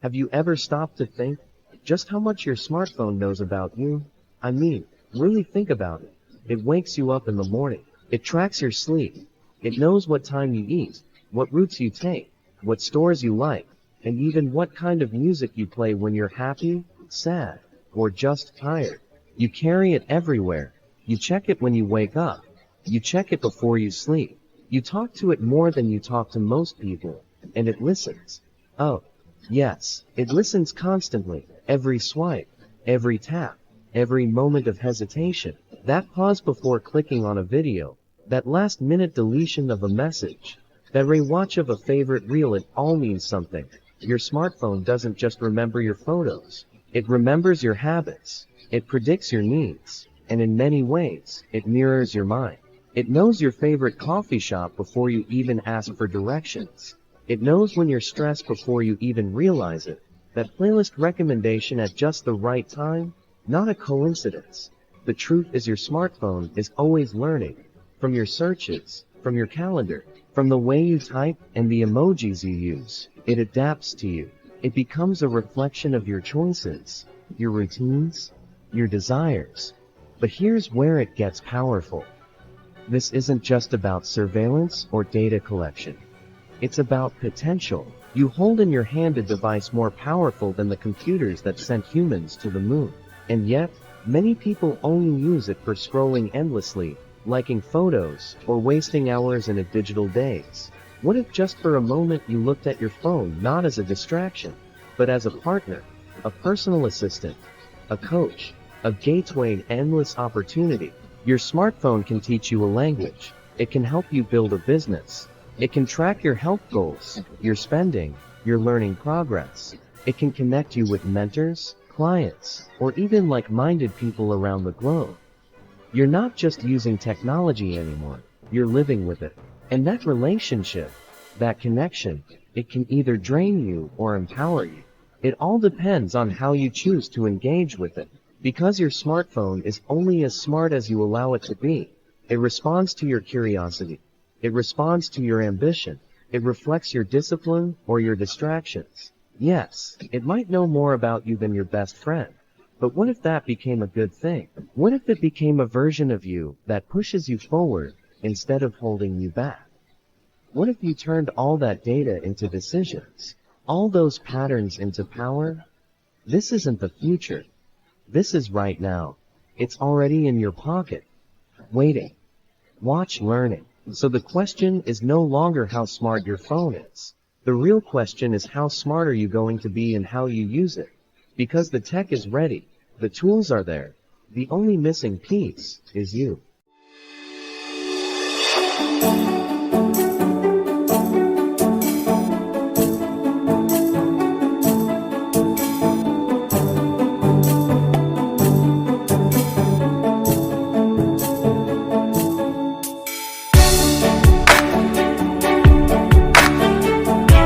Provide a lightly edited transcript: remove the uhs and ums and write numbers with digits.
Have you ever stopped to think just how much your smartphone knows about you? I mean, really think about it. It wakes you up in the morning. It tracks your sleep. It knows what time you eat, what routes you take, what stores you like, and even what kind of music you play when you're happy, sad, or just tired. You carry it everywhere. You check it when you wake up. You check it before you sleep. You talk to it more than you talk to most people, and it listens. Oh, yes, it listens constantly, every swipe, every tap, every moment of hesitation, that pause before clicking on a video, that last-minute deletion of a message, that rewatch of a favorite reel. It all means something. Your smartphone doesn't just remember your photos. It remembers your habits. It predicts your needs. And in many ways, it mirrors your mind. It knows your favorite coffee shop before you even ask for directions. It knows when you're stressed before you even realize it. That playlist recommendation at just the right time? Not a coincidence. The truth is your smartphone is always learning. From your searches, from your calendar, from the way you type and the emojis you use. It adapts to you. It becomes a reflection of your choices, your routines, your desires. But here's where it gets powerful. This isn't just about surveillance or data collection. It's about potential. You hold in your hand a device more powerful than the computers that sent humans to the moon. And yet, many people only use it for scrolling endlessly, liking photos, or wasting hours in a digital daze. What if just for a moment you looked at your phone not as a distraction, but as a partner, a personal assistant, a coach, a gateway to endless opportunity? Your smartphone can teach you a language. It can help you build a business. It can track your health goals, your spending, your learning progress. It can connect you with mentors, clients, or even like-minded people around the globe. You're not just using technology anymore, you're living with it. And that relationship, that connection, it can either drain you or empower you. It all depends on how you choose to engage with it. Because your smartphone is only as smart as you allow it to be. It responds to your curiosity. It responds to your ambition. It reflects your discipline or your distractions. Yes, it might know more about you than your best friend. But what if that became a good thing? What if it became a version of you that pushes you forward instead of holding you back? What if you turned all that data into decisions? All those patterns into power? This isn't the future. This is right now. It's already in your pocket, waiting. Watch learning. So the question is no longer how smart your phone is. The real question is how smart are you going to be and how you use it. Because the tech is ready. The tools are there. The only missing piece is you.